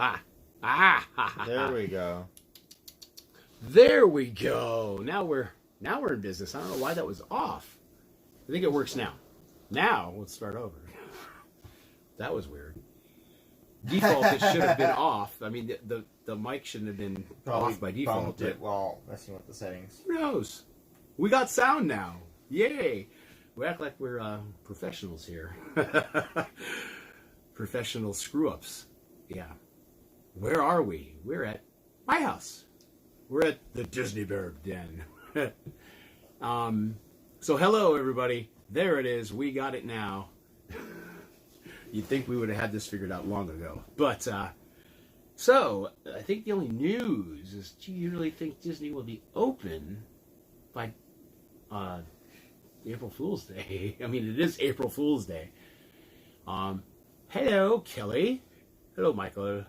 Ah. Ah. There we go. There we go. Now we're in business. I don't know why that was off. I think it works now. Now let's start over. That was weird. Default, it should have been off. I mean, the mic shouldn't have been Probably off by default. bumped it while messing with the settings. Who knows? We got sound now. Yay! We act like we're professionals here. Professional screw-ups. Yeah. Where are we? We're at my house. We're at the Disney Bear Den. So hello, everybody. There it is. We got it now. You'd think we would have had this figured out long ago. But, so, I think the only news is, do you really think Disney will be open by April Fool's Day? I mean, it is April Fool's Day. Hello, Kelly. Hello, Michael.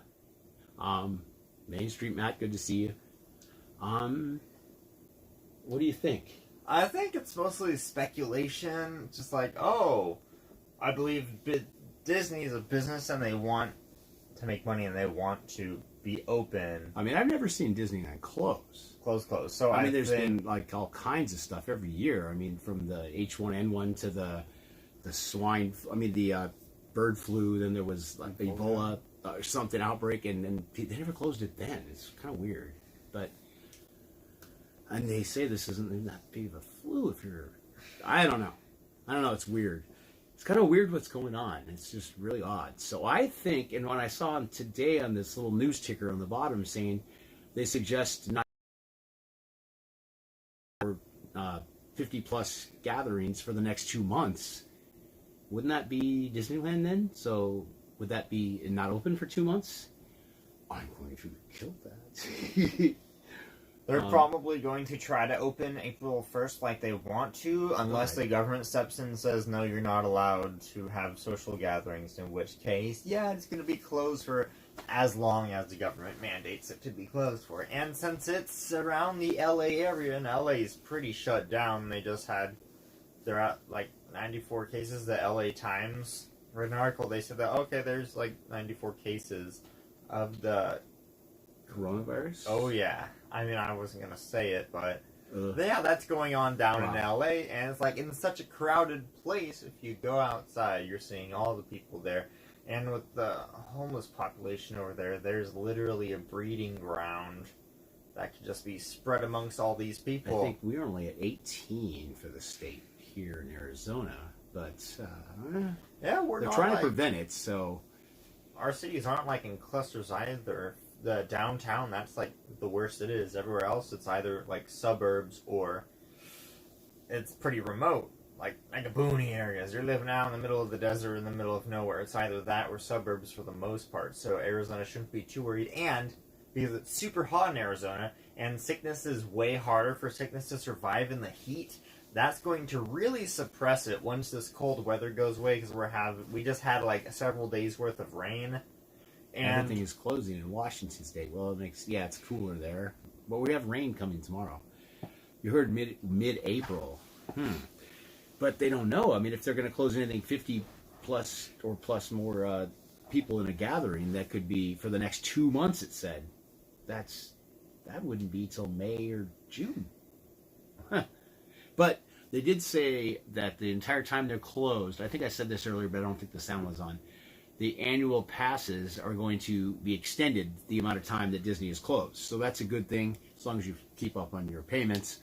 Main Street Matt, good to see you. What do you think? I think it's mostly speculation. Just like, oh, I believe Disney is a business and they want to make money and they want to be open. I mean, I've never seen Disneyland close. Close. So I mean, there's been like all kinds of stuff every year. I mean, from the H1N1 to the swine. I mean, the bird flu. Then there was like the Ebola or something outbreak, and they never closed it then. It's kind of weird, but and they say this isn't that big of a flu if you're. I don't know. It's weird. It's kind of weird what's going on. It's just really odd. So I think, and when I saw him today on this little news ticker on the bottom saying they suggest not 50 plus gatherings for the next 2 months, wouldn't that be Disneyland then? So would that be not open for 2 months? I'm going to kill that. They're probably going to try to open April 1st like they want to, unless the government steps in and says, no, you're not allowed to have social gatherings, in which case, yeah, it's going to be closed for as long as the government mandates it to be closed for. And since it's around the LA area, and LA is pretty shut down, they're at like 94 cases. The LA Times read an article, they said that, okay, there's like 94 cases of the coronavirus? Oh, yeah. I mean, I wasn't going to say it, but yeah, that's going on down in LA, and it's like in such a crowded place, if you go outside, you're seeing all the people there. And with the homeless population over there, there's literally a breeding ground that could just be spread amongst all these people. I think we're only at 18 for the state here in Arizona, but yeah, they're trying to prevent it, so our cities aren't like in clusters either. The downtown, that's like the worst it is. Everywhere else, it's either like suburbs or it's pretty remote, like a boony areas. You're living out in the middle of the desert, in the middle of nowhere. It's either that or suburbs for the most part. So Arizona shouldn't be too worried. And because it's super hot in Arizona, and sickness is way harder for sickness to survive in the heat, that's going to really suppress it once this cold weather goes away. Because we just had like several days worth of rain. And everything is closing in Washington State. Well, it's cooler there. But we have rain coming tomorrow. You heard mid-April. But they don't know. I mean, if they're going to close anything 50 plus or plus more people in a gathering, that could be for the next 2 months, it said. That wouldn't be till May or June. But they did say that the entire time they're closed, I think I said this earlier, but I don't think the sound was on, the annual passes are going to be extended the amount of time that Disney is closed. So that's a good thing, as long as you keep up on your payments.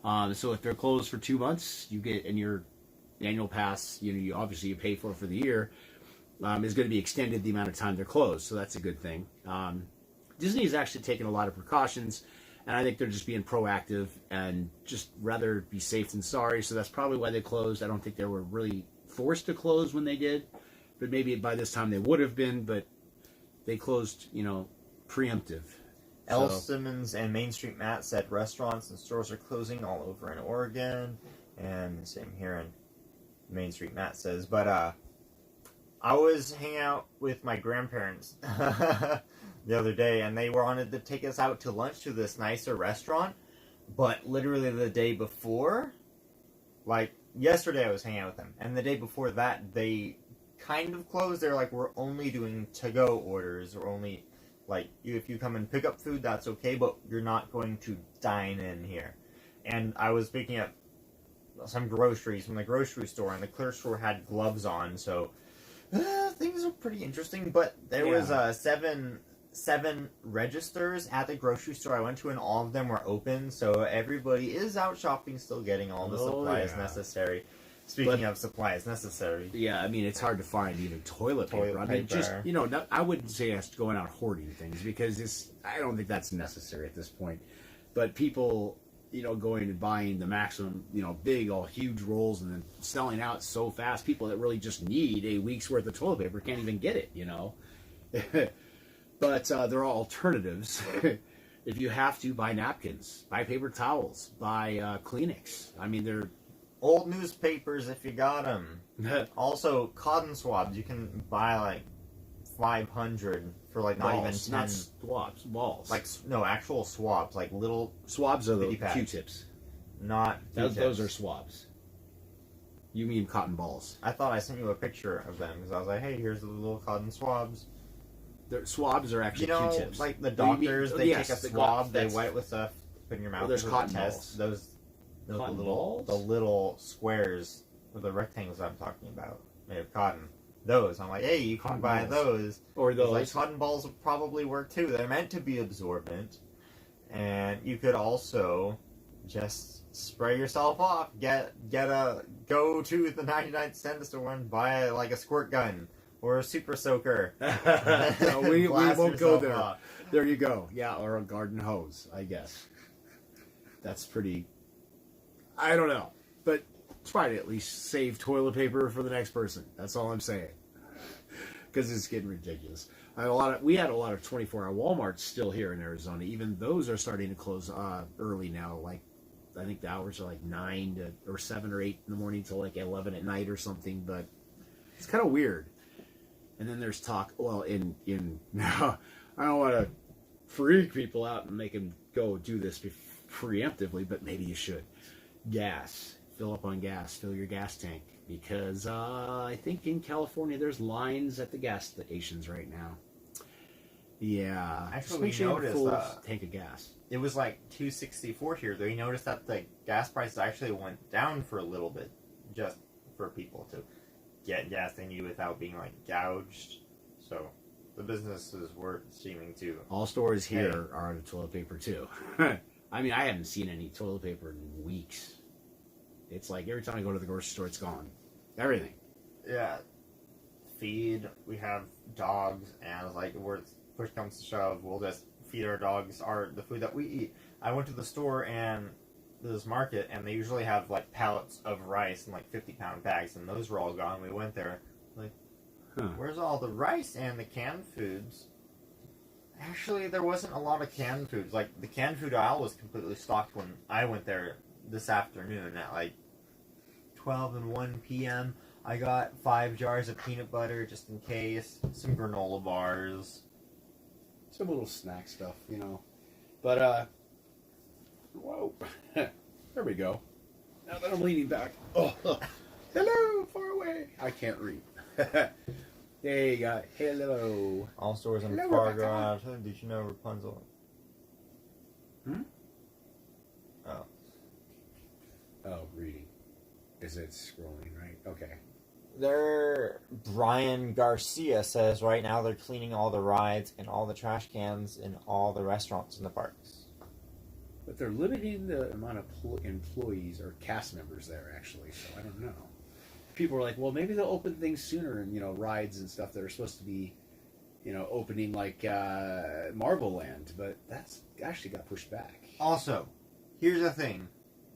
So if they're closed for 2 months, you get in your annual pass, you obviously you pay for the year, is going to be extended the amount of time they're closed. So that's a good thing. Disney is actually taking a lot of precautions, and I think they're just being proactive and just rather be safe than sorry. So that's probably why they closed. I don't think they were really forced to close when they did. But maybe by this time they would have been, but they closed, preemptive. L. Simmons and Main Street Matt said restaurants and stores are closing all over in Oregon. And same here in Main Street Matt says. But I was hanging out with my grandparents the other day, and they wanted to take us out to lunch to this nicer restaurant. But literally the day before, like yesterday I was hanging out with them, and the day before that they kind of closed. They're like, we're only doing to-go orders, or only Like, if you come and pick up food, that's okay, but you're not going to dine in here. And I was picking up some groceries from the grocery store, and the clear store had gloves on, so things are pretty interesting. But there was seven registers at the grocery store I went to, and all of them were open, so everybody is out shopping, still getting all the supplies necessary. Speaking of supplies necessary. Yeah, I mean, it's hard to find even toilet paper. I mean, just, I wouldn't say us going out hoarding things, because I don't think that's necessary at this point. But people, going and buying the maximum, big, all huge rolls and then selling out so fast, people that really just need a week's worth of toilet paper can't even get it, But there are alternatives. If you have to, buy napkins, buy paper towels, buy Kleenex. I mean, they're old newspapers if you got them. Also, cotton swabs. You can buy like 500 for like not even 10. Not swabs, balls. Like no, actual swabs, like little swabs are the Q-tips. Not Q-tips. Those are swabs. You mean cotton balls? I thought I sent you a picture of them because I was like, hey, here's the little cotton swabs. Swabs are actually Q-tips. Like the doctors, they take a swab, they wipe with stuff, put in your mouth. Well, there's cotton balls. Those the little squares, or the rectangles I'm talking about, made of cotton. Those, I'm like, hey, you can buy those. Or those. Like, cotton balls would probably work too. They're meant to be absorbent. And you could also just spray yourself off. Go to the 99-cent store and buy like a squirt gun. Or a super soaker. No, we won't go there. Off. There you go. Yeah, or a garden hose, I guess. That's pretty... I don't know. But try to at least save toilet paper for the next person. That's all I'm saying. Because it's getting ridiculous. We had a lot of 24-hour Walmarts still here in Arizona. Even those are starting to close early now. Like, I think the hours are like 9 or 7 or 8 in the morning till like 11 at night or something. But it's kind of weird. And then there's talk, now, I don't want to freak people out and make them go do this preemptively, but maybe you should. Gas. Fill up on gas. Fill your gas tank. Because I think in California there's lines at the gas stations right now. Yeah. Actually, make sure you have a full tank of gas. It was like $2.64 here, though. You noticed that the gas prices actually went down for a little bit, just for people to get gas they need without being like gouged. So the businesses were seeming to. All stores here are out of toilet paper too. I mean, I haven't seen any toilet paper in weeks. It's like every time I go to the grocery store, it's gone. Everything. Yeah. Feed. We have dogs, and like push comes to shove, we'll just feed our dogs the food that we eat. I went to the store and this market, and they usually have like pallets of rice in like 50-pound bags, and those were all gone. We went there, like, where's all the rice and the canned foods? Actually, there wasn't a lot of canned foods. Like, the canned food aisle was completely stocked when I went there this afternoon at like 12 and 1 p.m. I got 5 jars of peanut butter just in case, some granola bars, some little snack stuff, But whoa. There we go. Now that I'm leaning back. Oh, hello, far away. I can't read. There you go. Hello. All stores in Fargo. Did you know Rapunzel? Oh. Oh, reading. Is it scrolling, right? Okay. Brian Garcia says right now they're cleaning all the rides and all the trash cans in all the restaurants in the parks. But they're limiting the amount of employees or cast members there, actually, so I don't know. People are like, well, maybe they'll open things sooner, and, rides and stuff that are supposed to be, opening like Marble Land, but that's actually got pushed back. Also, here's the thing.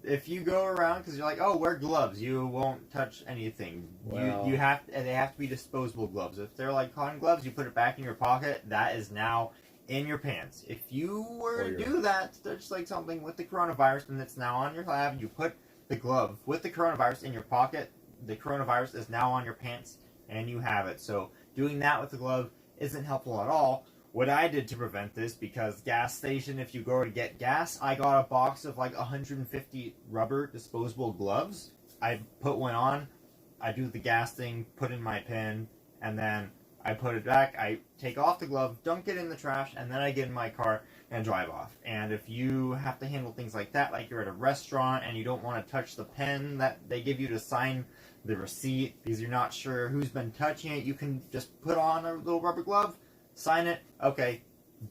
If you go around, because you're like, oh, wear gloves, you won't touch anything. Well, they have to be disposable gloves. If they're like cotton gloves, you put it back in your pocket. That is now in your pants. If you were to do that, touch like something with the coronavirus and it's now on your lab, you put the glove with the coronavirus in your pocket, the coronavirus is now on your pants, and you have it. So doing that with the glove isn't helpful at all. What I did to prevent this, because gas station, if you go to get gas, I got a box of like 150 rubber disposable gloves. I put one on, I do the gas thing, put in my pin, and then I put it back, I take off the glove, dunk it in the trash, and then I get in my car and drive off. And if you have to handle things like that, like you're at a restaurant and you don't want to touch the pen that they give you to sign the receipt because you're not sure who's been touching it, you can just put on a little rubber glove, sign it, okay,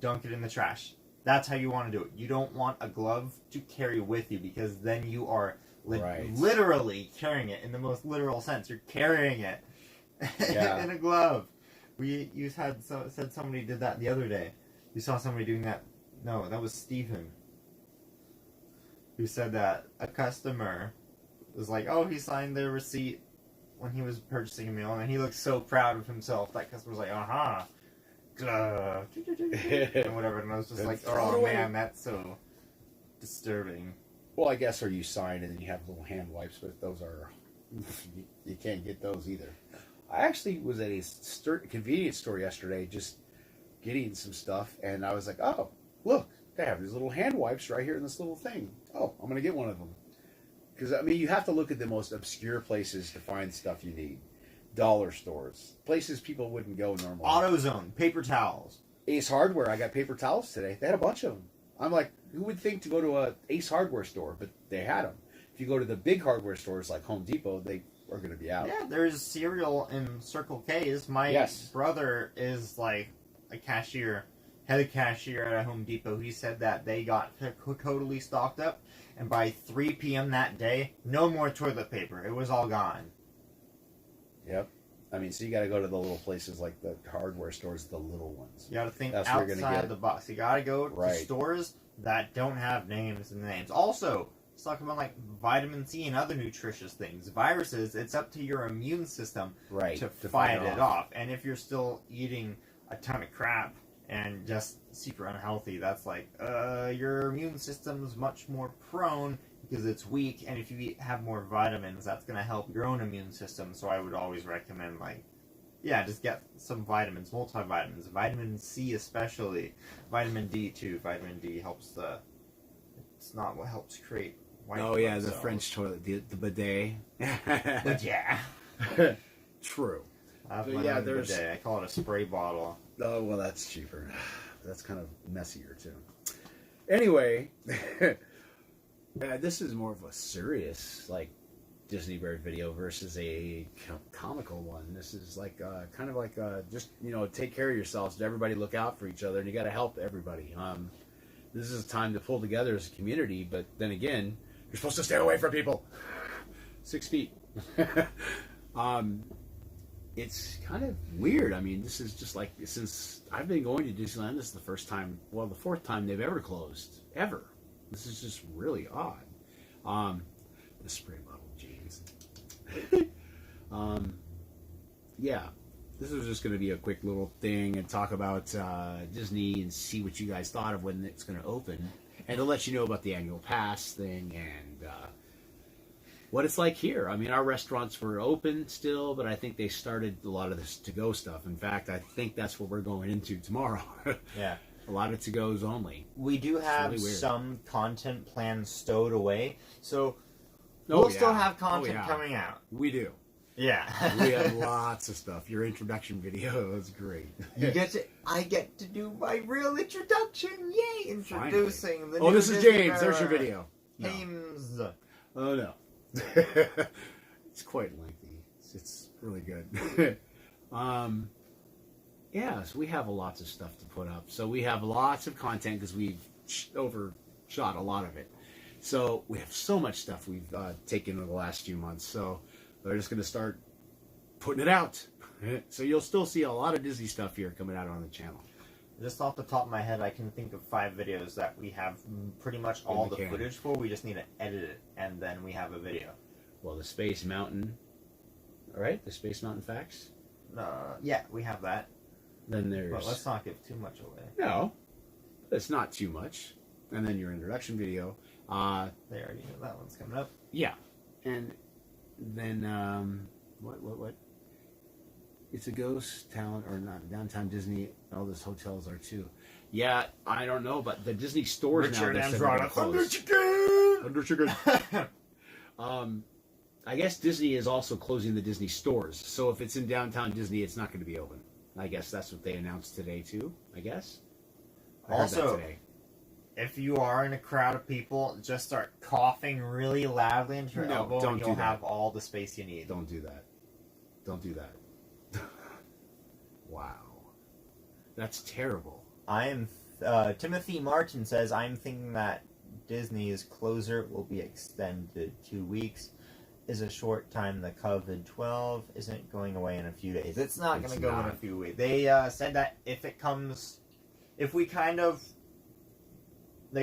dunk it in the trash. That's how you want to do it. You don't want a glove to carry with you because then you are literally carrying it in the most literal sense. You're carrying it in a glove. Said somebody did that the other day. You saw somebody doing that. No, that was Stephen. Who said that a customer was like, oh, he signed their receipt when he was purchasing a meal, and he looked so proud of himself. That customer was like, aha. And whatever, and I was just like, oh man, that's so disturbing. Well, I guess, or you sign and then you have little hand wipes, but those are, you can't get those either. I actually was at a convenience store yesterday just getting some stuff, and I was like, oh, look, they have these little hand wipes right here in this little thing. Oh, I'm going to get one of them. Because, I mean, you have to look at the most obscure places to find stuff you need. Dollar stores, places people wouldn't go normally. AutoZone, paper towels. Ace Hardware, I got paper towels today. They had a bunch of them. I'm like, who would think to go to a Ace Hardware store? But they had them. If you go to the big hardware stores like Home Depot, they are going to be out. Yeah, there's cereal in Circle K's. My brother is like a cashier, head of cashier at a Home Depot. He said that they got totally stocked up, and by 3 p.m. that day, no more toilet paper. It was all gone. Yep. I mean, so you got to go to the little places like the hardware stores, the little ones. You got to think outside the box. You got to go to stores that don't have names and names. Also, let's talk about like vitamin C and other nutritious things. Viruses, it's up to your immune system to fight it off. And if you're still eating a ton of crap and just super unhealthy, that's like your immune system's much more prone because it's weak, and if you have more vitamins, that's going to help your own immune system. So I would always recommend, just get some vitamins, multivitamins, vitamin C especially, vitamin D too. Vitamin D helps it's not what helps create white blood cells. The French toilet, the bidet. But yeah. True. I have my own bidet. I call it a spray bottle. Oh, well, that's cheaper. That's kind of messier too. Anyway... this is more of a serious, Disney Bear video versus a comical one. This is kind of like just, take care of yourselves. Everybody look out for each other, and you got to help everybody. This is a time to pull together as a community, but then again, you're supposed to stay away from people. 6 feet. It's kind of weird. I mean, this is just since I've been going to Disneyland, this is the fourth time they've ever closed, ever. This is just really odd. The spray bottle jeans. This was just going to be a quick little thing and talk about Disney and see what you guys thought of when it's going to open, and to let you know about the annual pass thing and what it's like here. I mean, our restaurants were open still, but I think they started a lot of this to-go stuff. In fact, I think that's what we're going into tomorrow. Yeah. A lot of to-goes only. We do have really some content plans stowed away, so we'll still have content coming out. We do. Yeah. We have lots of stuff. Your introduction video is great. I get to do my real introduction. Yay! Introducing the new this is Disney James. There's your video. James. No. Oh, no. It's quite lengthy. It's really good. So we have lots of stuff to put up. So we have lots of content because we've overshot a lot of it. So we have so much stuff we've taken in the last few months. So we're just going to start putting it out. So you'll still see a lot of Disney stuff here coming out on the channel. Just off the top of my head, I can think of 5 videos that we have pretty much all the footage for. We just need to edit it, and then we have a video. Well, the Space Mountain. All right, the Space Mountain facts. Yeah, we have that. Then there's... But let's not give too much away. No, it's not too much. And then your introduction video. They already know that one's coming up. Yeah. And then, what? It's a ghost town, or not, downtown Disney. All those hotels are too. Yeah, I don't know, but the Disney stores now... Richard Andrade, Thunder Chicken! I guess Disney is also closing the Disney stores. So if it's in downtown Disney, it's not going to be open. I guess that's what they announced today too. I guess. I heard that Also, today. if you are in a crowd of people, just start coughing really loudly into your No, elbow, don't and do you'll that. have all the space you need. Don't do that. Don't do that. Wow, that's terrible. Timothy Martin says, I'm thinking that Disney's closure will be extended 2 weeks. Is a short time. The COVID-12 isn't going away in a few days. It's not going to go in a few weeks. They said that the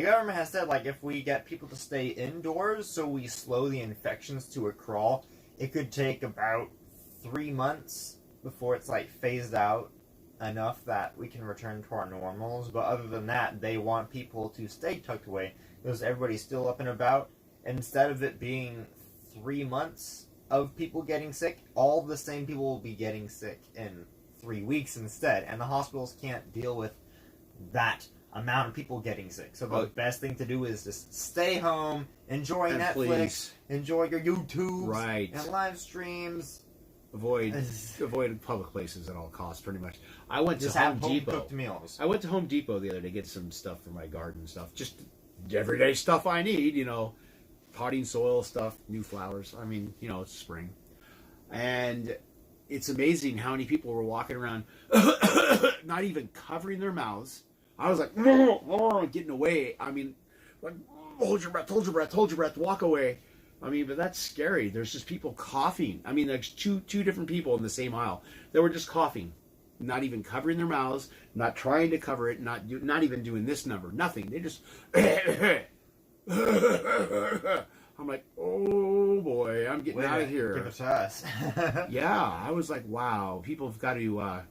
government has said, like, if we get people to stay indoors so we slow the infections to a crawl, it could take about 3 months before it's, like, phased out enough that we can return to our normals. But other than that, they want people to stay tucked away because everybody's still up and about. Instead of it being 3 months of people getting sick, all the same people will be getting sick in 3 weeks instead, and the hospitals can't deal with that amount of people getting sick. So the best thing to do is just stay home, enjoy Netflix, please, enjoy your YouTube, right, and live streams. Avoid public places at all costs, pretty much. I went Just to have Home Depot. cooked meals. I went to Home Depot the other day to get some stuff for my garden stuff, just everyday stuff I need, potting soil stuff, new flowers. I mean, it's spring. And it's amazing how many people were walking around not even covering their mouths. I was like, getting away. I mean, like, hold your breath, walk away. I mean, but that's scary. There's just people coughing. I mean, there's two different people in the same aisle that were just coughing, not even covering their mouths, not trying to cover it, not even doing this number, nothing. They just I'm like, oh boy, I'm getting out of here. Give it to us. Yeah, I was like, wow, people have got to,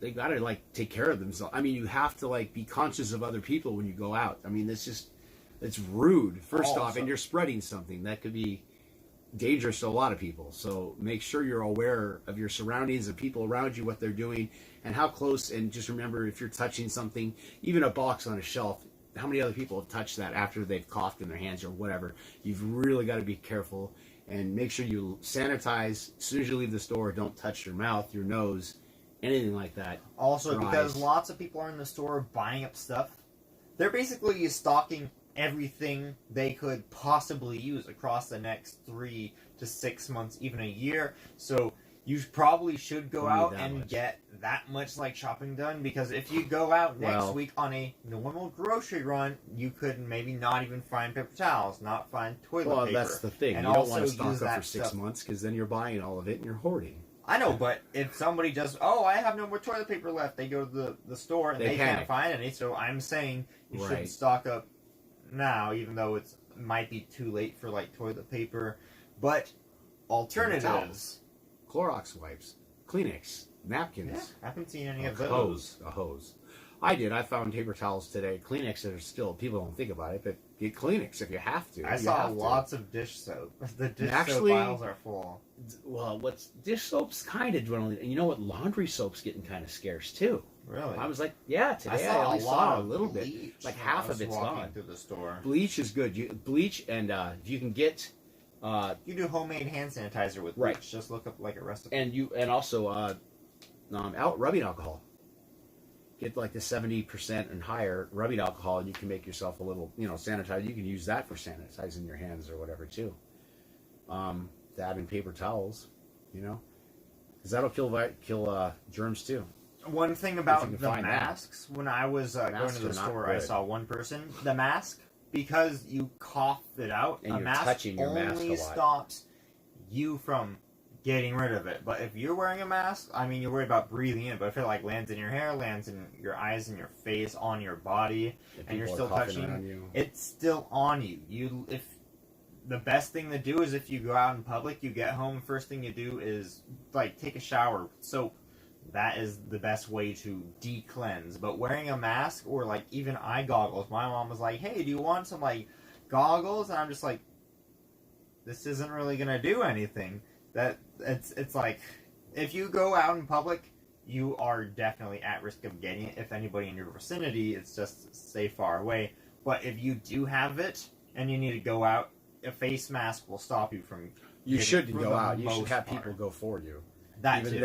they've got to like take care of themselves. I mean, you have to like be conscious of other people when you go out. I mean, it's rude, first off, and you're spreading something that could be dangerous to a lot of people. So make sure you're aware of your surroundings, the people around you, what they're doing, and how close. And just remember, if you're touching something, even a box on a shelf, how many other people have touched that after they've coughed in their hands or whatever? You've really got to be careful and make sure you sanitize as soon as you leave the store. Don't touch your mouth, your nose, anything like that. Also, because lots of people are in the store buying up stuff, they're basically stocking everything they could possibly use across the next 3 to 6 months, even a year. So you probably should go out and get that much like shopping done, because if you go out next week on a normal grocery run, you could maybe not even find paper towels, not find toilet paper. Well, that's the thing. And you don't want to also stock up for 6 months, because then you're buying all of it and you're hoarding. I know, but if somebody just, I have no more toilet paper left, they go to the store and they can't find any, so I'm saying you should stock up now, even though it might be too late for like toilet paper. But alternatives, Clorox wipes, Kleenex, napkins. Yeah, I haven't seen any of those. A hose. I did. I found paper towels today. Kleenex are still, people don't think about it, but get Kleenex if you have to. I saw lots of dish soap. The dish soap aisles are full. Well, dish soap's kind of dwindling. And you know what? Laundry soap's getting kind of scarce too. Really? I was like, yeah, today I only saw a little bit. Like half of it's gone. Through the store. Bleach is good. Bleach, and if you can get... you do homemade hand sanitizer with bleach. Just look up like a recipe. And also rubbing alcohol. Get like the 70% and higher rubbing alcohol, and you can make yourself a little, sanitizer. You can use that for sanitizing your hands or whatever too. That and paper towels, because that'll kill germs too. One thing about the masks, when I was going to the store, I saw one person. The mask, because you cough it out, and a mask only stops you from getting rid of it. But if you're wearing a mask, I mean, you're worried about breathing in, but if it like lands in your hair, lands in your eyes and your face, on your body, and you're still touching, it's still on you. If the best thing to do is if you go out in public, you get home, first thing you do is like take a shower with soap. That is the best way to de-cleanse. But wearing a mask or like even eye goggles, my mom was like, hey, do you want some like goggles? And I'm just like, this isn't really gonna do anything. That it's like, if you go out in public, you are definitely at risk of getting it. If anybody in your vicinity, it's just stay far away. But if you do have it and you need to go out, a face mask will stop you from. You shouldn't go out. You should have people go for you. That even too.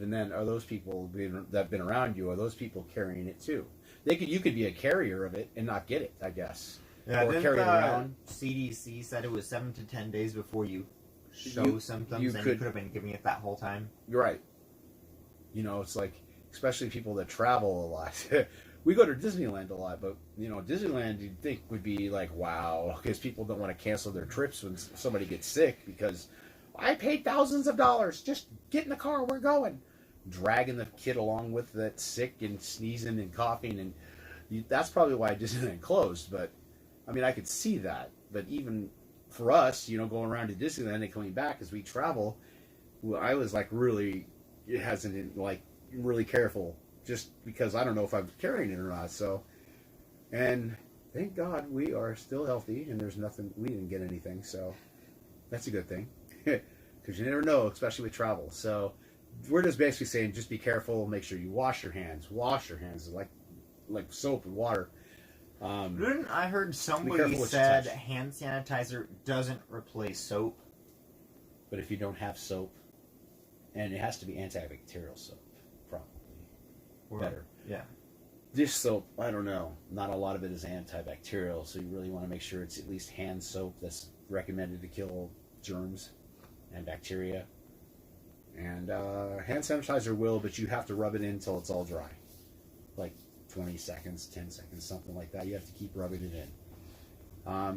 then, are those people that have been around you? Are those people carrying it too? You could be a carrier of it and not get it, I guess. Yeah, Or didn't carry it the around. CDC said it was 7 to 10 days before you show symptoms, and you could have been giving it that whole time. You're right. You know, it's like, especially people that travel a lot. We go to Disneyland a lot, but you know, Disneyland you'd think would be like, wow, because people don't want to cancel their trips when somebody gets sick because I paid thousands of dollars. Just get in the car, we're going. Dragging the kid along with that's sick and sneezing and coughing, and that's probably why Disneyland closed. But I mean, I could see that. But even for us, you know, going around to Disneyland and coming back as we travel, I was like really hesitant, like really careful, just because I don't know if I'm carrying it or not. So, and thank God we are still healthy and there's nothing, we didn't get anything. So that's a good thing because you never know, especially with travel. So we're just basically saying, just be careful, make sure you wash your hands like soap and water. I heard somebody said hand sanitizer doesn't replace soap. But if you don't have soap, and it has to be antibacterial soap, probably. Better. Yeah. This soap, I don't know. Not a lot of it is antibacterial, so you really want to make sure it's at least hand soap that's recommended to kill germs and bacteria. And hand sanitizer will, but you have to rub it in until it's all dry. Like 20 seconds, 10 seconds, something like that. You have to keep rubbing it in.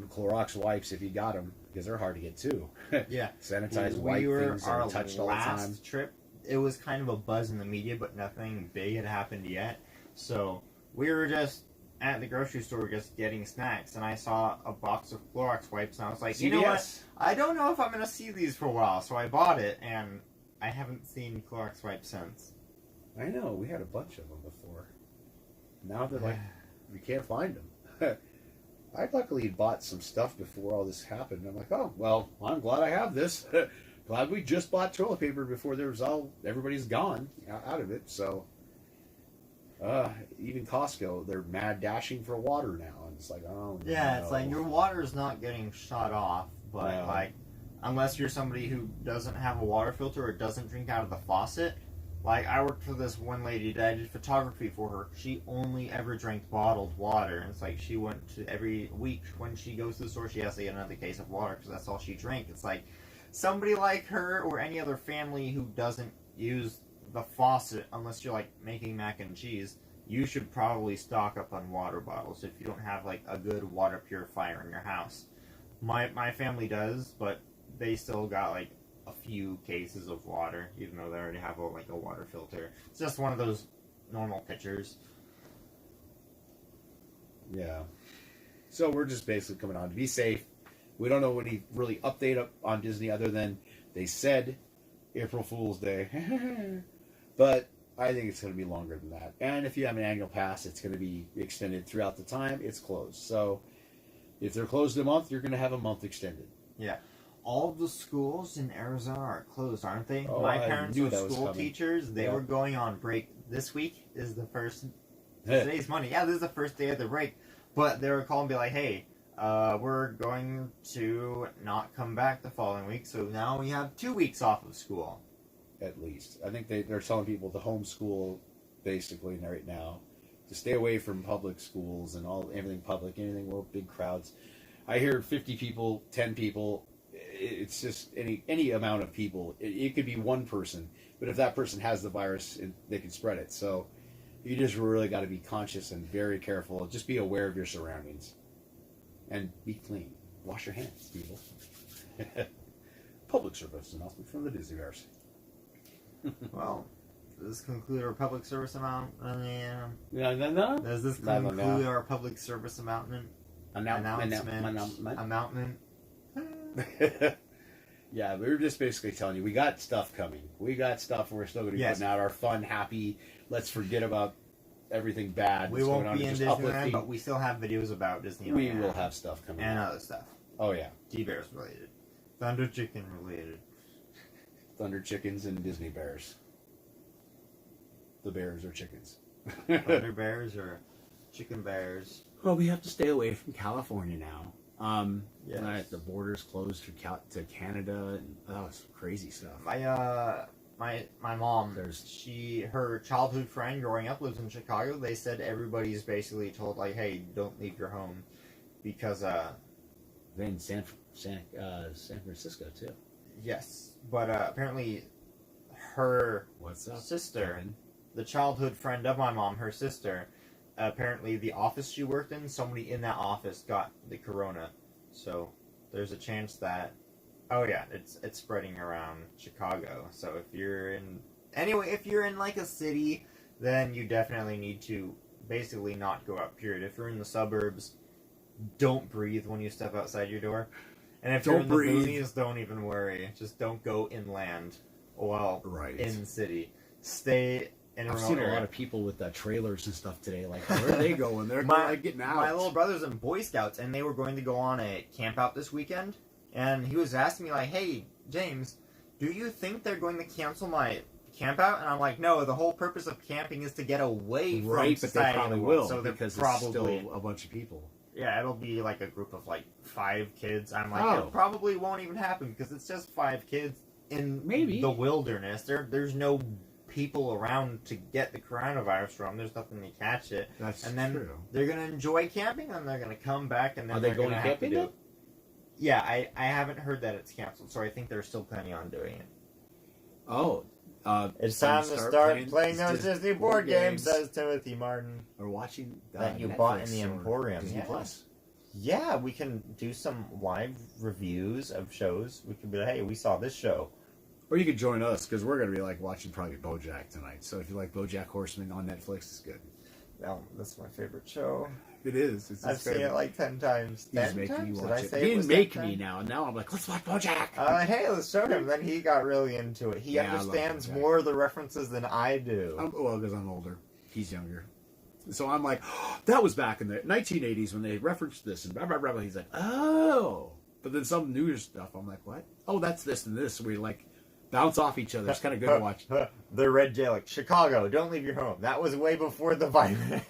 Clorox wipes, if you got them, because they're hard to get too. Yeah. Sanitized wipe things that are touched all the time. Last trip, it was kind of a buzz in the media, but nothing big had happened yet. So we were just at the grocery store just getting snacks, and I saw a box of Clorox wipes, and I was like, you know what? I don't know if I'm going to see these for a while, so I bought it, and I haven't seen Clorox wipes since. I know, we had a bunch of them before. Now they're like, we can't find them. I luckily bought some stuff before all this happened. I'm like, oh, well, I'm glad I have this. Glad we just bought toilet paper before everybody's gone out of it. So, even Costco, they're mad dashing for water now. And it's like, oh, yeah, no. It's like your water's not getting shut off, but No. like, unless you're somebody who doesn't have a water filter or doesn't drink out of the faucet. Like, I worked for this one lady that I did photography for her. She only ever drank bottled water. And it's like she went to every week when she goes to the store, she has to get another case of water because that's all she drank. It's like somebody like her or any other family who doesn't use the faucet, unless you're like making mac and cheese, you should probably stock up on water bottles if you don't have like a good water purifier in your house. My family does, but they still got like a few cases of water, even though they already have a water filter. It's just one of those normal pitchers. Yeah. So we're just basically coming on to be safe. We don't know any really update up on Disney other than they said April Fool's Day. But I think it's going to be longer than that. And if you have an annual pass, it's going to be extended throughout the time it's closed. So if they're closed a month, you're going to have a month extended. Yeah. All the schools in Arizona are closed, aren't they? Oh, My parents knew were that was school coming. teachers. They Yeah. were going on break. This week is the first. Today's Monday. Yeah, this is the first day of the break. But they were calling and be like, hey, we're going to not come back the following week. So now we have 2 weeks off of school. At least. I think they're telling people to homeschool basically right now. To stay away from public schools and everything public, anything with big crowds. I hear 50 people, 10 people. It's just any amount of people. It could be one person, but if that person has the virus, they can spread it. So you just really got to be conscious and very careful. Just be aware of your surroundings and be clean. Wash your hands, people. Public service announcement from the DIzzy Bears. Well, does this conclude our public service announcement? No. Does this No. conclude our public service announcement? Yeah, we were just basically telling you we got stuff coming. We got stuff we're still going to be putting out. Our fun, happy. Let's forget about everything bad. We won't be in Disneyland, but we still have videos about Disneyland. We will have stuff coming and out. other stuff. Oh yeah, D-Bears related, Thunder Chicken related, Thunder Chickens and Disney Bears. The bears are chickens. Thunder Bears or Chicken Bears. Well, we have to stay away from California now. Yes. The borders closed to Canada, and it's crazy stuff. My my mom, her childhood friend growing up lives in Chicago. They said everybody's basically told like, hey, don't leave your home because Then San Francisco too. yes, but apparently her What's up, sister, Kevin? the childhood friend of my mom, her sister, apparently the office she worked in, somebody in that office got the corona. So there's a chance that, oh yeah, it's spreading around Chicago. So if you're in like a city, then you definitely need to basically not go out, period. If you're in the suburbs, don't breathe when you step outside your door. And if you're in the boonies, don't even worry. Just don't go inland. Well, in the city. Stay in a remote I've seen a area. lot of people with trailers and stuff today. Like, where are they going? They're like getting out. My little brother's in Boy Scouts, and they were going to go on a camp out this weekend. And he was asking me, like, hey, James, do you think they're going to cancel my camp out? And I'm like, no, the whole purpose of camping is to get away from but society. they probably will, so because probably, it's still a bunch of people. Yeah, it'll be like a group of like 5 kids. I'm like, Oh. it probably won't even happen because it's just 5 kids in Maybe. the wilderness. There's no people around to get the coronavirus from. There's nothing to catch it. That's and then true. they're gonna enjoy camping, and they're gonna come back, and then Are they they're going gonna have to camping do. then? Yeah, I haven't heard that it's canceled, so I think they're still planning on doing it. Oh. It's time to start playing those Disney board games, says Timothy Martin. Or watching that you Netflix bought in the or Emporium. Disney Yeah. Plus. Yeah, we can do some live reviews of shows. We could be like, hey, we saw this show. Or you could join us, because we're going to be like watching probably BoJack tonight. So if you like BoJack Horseman on Netflix, it's good. Well, that's my favorite show. It is. It's I've seen it like 10 times. He's 10 making times? me Did watch I it. say He it didn't was make 10 me times? now, and now I'm like, let's watch BoJack. Hey, let's show him. Then he got really into it. He Yeah, I love understands BoJack. more of the references than I do. Well, because I'm older. He's younger. So I'm like, oh, that was back in the 1980s when they referenced this and blah, blah, blah, blah. He's like, oh. But then some newer stuff, I'm like, what? Oh, that's this and this. We like bounce off each other. It's kind of good to watch. The Red Jail, like, Chicago, don't leave your home. That was way before the virus.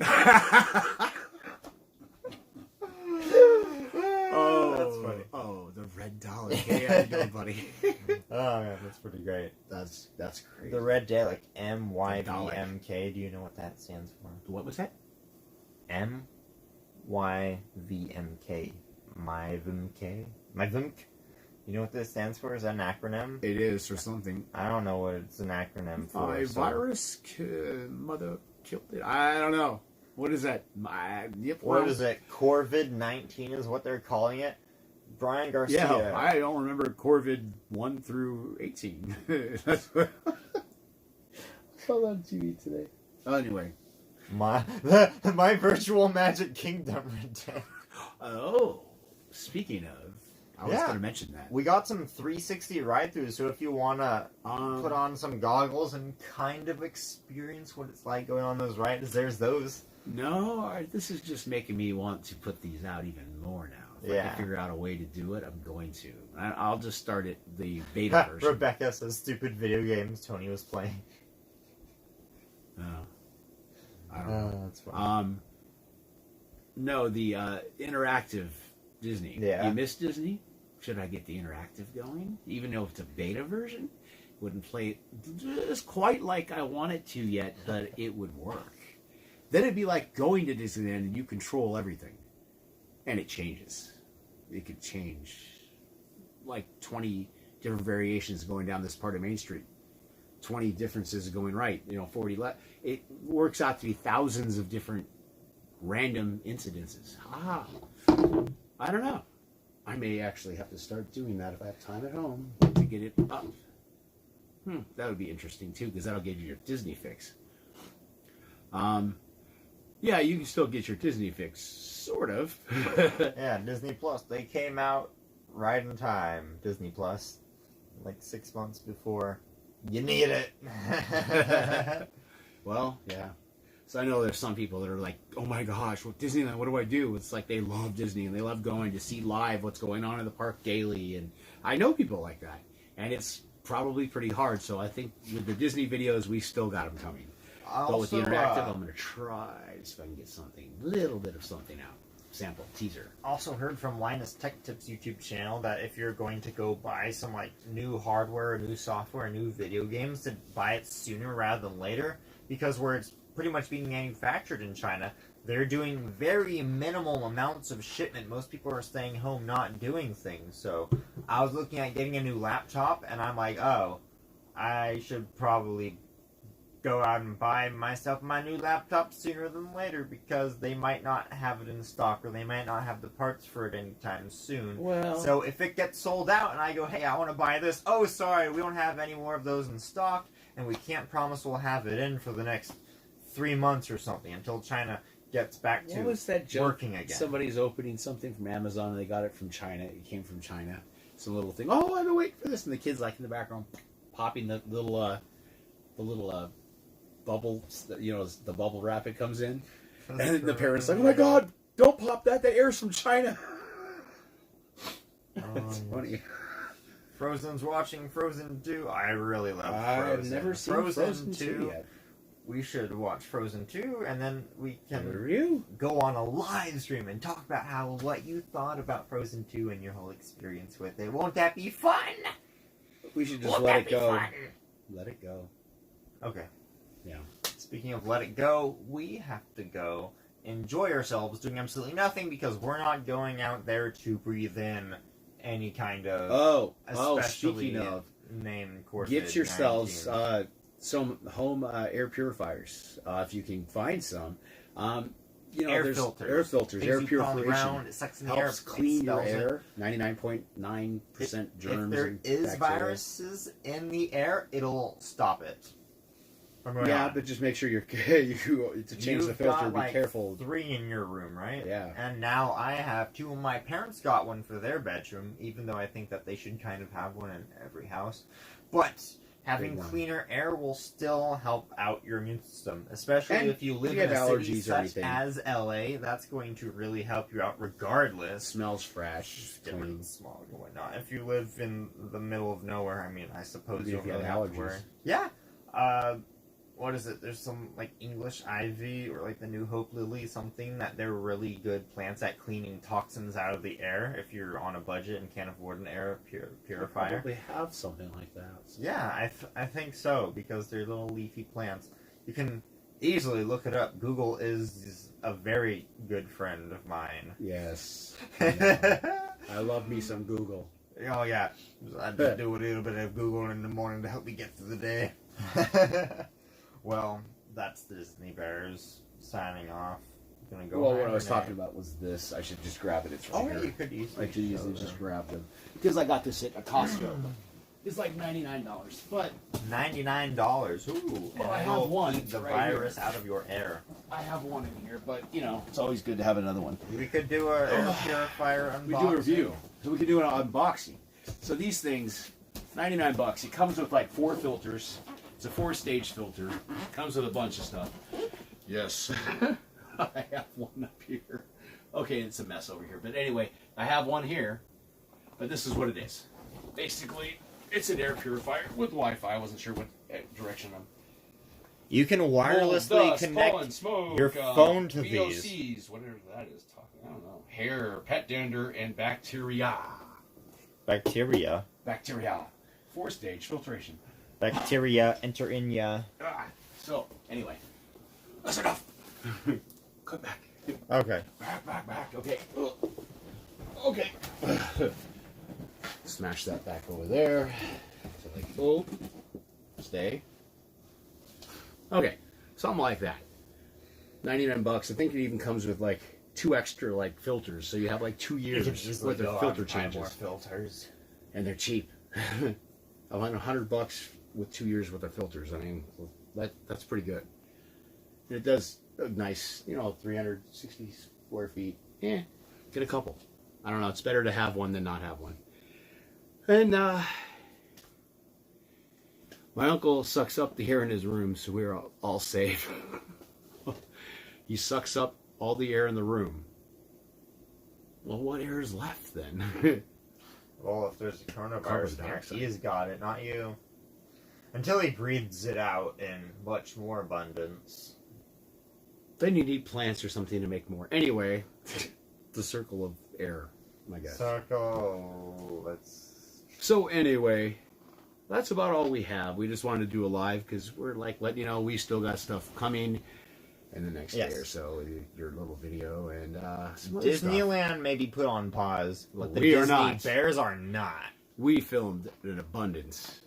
Oh, that's funny. Oh, the $Red Dollar. Hey, how you doing, buddy? Oh, yeah, that's pretty great. That's crazy. The Red Day, like MYVMK. Do you know what that stands for? What was that? MYVMK. MyVMK. MyVMK. You know what this stands for? Is that an acronym? It is for something. I don't know what it's an acronym for. My virus mother killed it. I don't know. What is that? What is it? Corvid-19 is what they're calling it. Brian Garcia. Yeah, I don't remember Corvid 1 through 18. That's what I saw on TV today. Anyway. My virtual Magic Kingdom. Oh, speaking of, I was going to mention that. We got some 360 ride-throughs, so if you want to put on some goggles and kind of experience what it's like going on those rides, there's those. No, this is just making me want to put these out even more now. If I can figure out a way to do it, I'm going to. I'll just start it, the beta version. Rebecca says stupid video games Tony was playing. I don't know. That's funny. No, the interactive Disney. Yeah. You miss Disney? Should I get the interactive going? Even though it's a beta version? Wouldn't play it just quite like I want it to yet, but it would work. Then it'd be like going to Disneyland and you control everything. And it changes. It could change like 20 different variations going down this part of Main Street. 20 differences going right, 40 left. It works out to be thousands of different random incidences. I don't know. I may actually have to start doing that if I have time at home to get it up. That would be interesting too, because that'll give you your Disney fix. Yeah, you can still get your Disney fix, sort of. Yeah, Disney Plus. They came out right in time, Disney Plus. Like 6 months before you need it. Well, yeah. So I know there's some people that are like, oh my gosh, well, Disneyland, what do I do? It's like they love Disney and they love going to see live what's going on in the park daily. And I know people like that. And it's probably pretty hard. So I think with the Disney videos, we still got them coming. But with the interactive, I'm going to try to see if I can get something, a little bit of something out. sample teaser. Also heard from Linus Tech Tips YouTube channel that if you're going to go buy some like new hardware, new software, new video games, to buy it sooner rather than later, because where it's pretty much being manufactured in China, they're doing very minimal amounts of shipment. Most people are staying home not doing things. So I was looking at getting a new laptop, and I'm like, oh, I should probably go out and buy myself my new laptop sooner than later, because they might not have it in stock, or they might not have the parts for it anytime soon. Well, So if it gets sold out and I go, hey, I want to buy this, oh, sorry, we don't have any more of those in stock, and we can't promise we'll have it in for the next 3 months or something until China gets back to what was that joke? working again. Somebody's opening something from Amazon and they got it from China. It came from China. Some little thing. Oh, I've been waiting for this, and the kid's like in the background popping the little bubble, the bubble wrap it comes in, and the parents like, oh my God, don't pop that! That air's from China. It's funny. Frozen's watching Frozen 2. I really love Frozen. I've never seen Frozen 2 yet. We should watch Frozen 2, and then we can Review? go on a live stream and talk about what you thought about Frozen 2 and your whole experience with it. Won't that be fun? We should just Won't let that it be go. fun? Let it go. Okay. Yeah. Speaking of let it go, we have to go enjoy ourselves doing absolutely nothing, because we're not going out there to breathe in any kind of especially speaking of, named course. get yourselves some home air purifiers if you can find some. Air filters, air Things you call purification around, it sucks in the air, helps clean your expels it. air. 99.9% germs. If there and is bacteria. viruses in the air, it'll stop it. Yeah, but just make sure to change the filter. Got, be careful. 3 in your room, right? Yeah. And now I have 2. Of my parents got one for their bedroom, even though I think that they should kind of have one in every house. But having cleaner air will still help out your immune system, especially if you live in a city such as LA. That's going to really help you out regardless. Smells fresh. Get rid of the smog and whatnot. If you live in the middle of nowhere, I mean, I suppose you don't have really have to worry. allergies. Yeah. What is it? There's some like English ivy or like the New Hope lily, something that they're really good plants at cleaning toxins out of the air if you're on a budget and can't afford an air purifier. They probably have something like that. Yeah, I think so, because they're little leafy plants. You can easily look it up. Google is a very good friend of mine. Yes. I love me some Google. Oh yeah, I do a little bit of Google in the morning to help me get through the day. Well, that's the Disney Bears signing off. Gonna go. Well, what I was talking about was this. I should just grab it. It's right here. You could easily. I could easily just grab them because I got this at a Costco. It's like $99, but $99. Ooh, well, I have one. Keep the right virus here. out of your air. I have one in here, but it's always good to have another one. We could do an air purifier unboxing. We do a review, so we could do an unboxing. So these things, $99. It comes with like 4 filters. It's a 4-stage filter. Comes with a bunch of stuff. Yes. I have one up here. Okay, it's a mess over here. But anyway, I have one here. But this is what it is. Basically, it's an air purifier with Wi-Fi. I wasn't sure what direction I'm... You can wirelessly connect your phone to VOCs, these. whatever that is. I don't know. Hair, pet dander, and bacteria. Bacteria. 4-stage filtration. Bacteria enter in ya. So, anyway. That's enough. Cut back. Okay. Back. Okay. Okay. Smash that back over there. So like, oh. Stay. Okay. Something like that. $99. I think it even comes with like 2 extra like filters, so you have like 2 years worth of filter changes. More filters. And they're cheap. I want $100 with 2 years worth of filters. I mean, that's pretty good. And it does a nice, 360 square feet. Yeah, get a couple. I don't know. It's better to have one than not have one. And my uncle sucks up the air in his room, so we're all safe. He sucks up all the air in the room. Well, what air is left then? Well, if there's a coronavirus there, he's got it, not you. Until he breathes it out in much more abundance. Then you need plants or something to make more. Anyway, the circle of air, I guess. Circle. Let's. So anyway, that's about all we have. We just wanted to do a live because we're like letting you know we still got stuff coming in the next day or so. Your little video and some other Disneyland stuff. may be put on pause, but the We are Disney not. Bears are not. We filmed in abundance.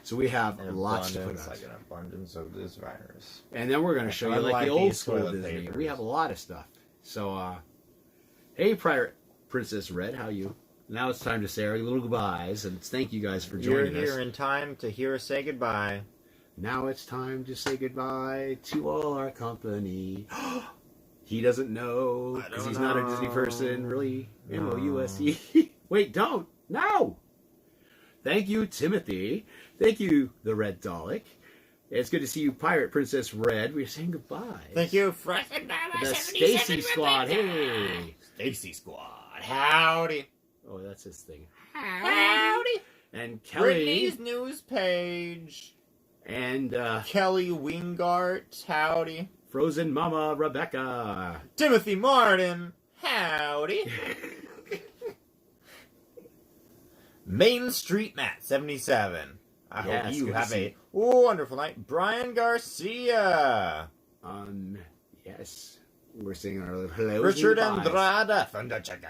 So we have lots to put on. Like an abundance of this virus. And then we're going to show you like the old school Disney. We have a lot of stuff. So, hey, Princess Red, how you? Now it's time to say our little goodbyes, and thank you guys for joining us. You're here in time to hear us say goodbye. Now it's time to say goodbye to all our company. He doesn't know because he's not a Disney person, really. No. MOUSE. Wait, don't. No. Thank you, Timothy. Thank you, the Red Dalek. It's good to see you, Pirate Princess Red. We're saying goodbye. Thank you, The Stacy Squad. Hey. Stacy Squad. Howdy. Oh, that's his thing. Howdy. And Kelly. Britney's news page. And Kelly Wingart. Howdy. Frozen Mama Rebecca. Timothy Martin. Howdy. Main Street Matt 77. I hope you have a wonderful night. Brian Garcia. Yes. We're singing our little hello. Richard Andrada. Thunder Chicken.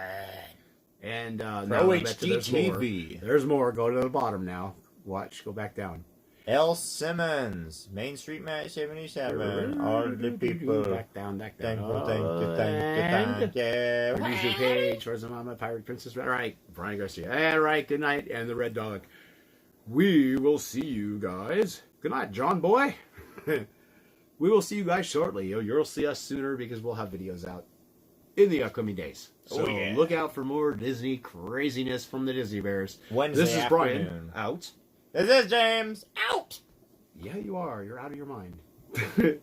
And Pro now I bet there's more. HDTV. There's more. Go to the bottom now. Watch. Go back down. L. Simmons. Main Street Matt 77. All the people. Back down. Back down. Thank you. Producer page. Where's the Mama Pirate Princess? All right. Brian Garcia. All right. Good night. And the Red Dog. We will see you guys. Good night, John boy. We will see you guys shortly. You'll see us sooner because we'll have videos out in the upcoming days. So look out for more Disney craziness from the Disney Bears. Wednesday This is afternoon. Brian. Out. This is James. Out. Yeah, you are. You're out of your mind.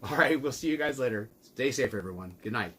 All right. We'll see you guys later. Stay safe, everyone. Good night.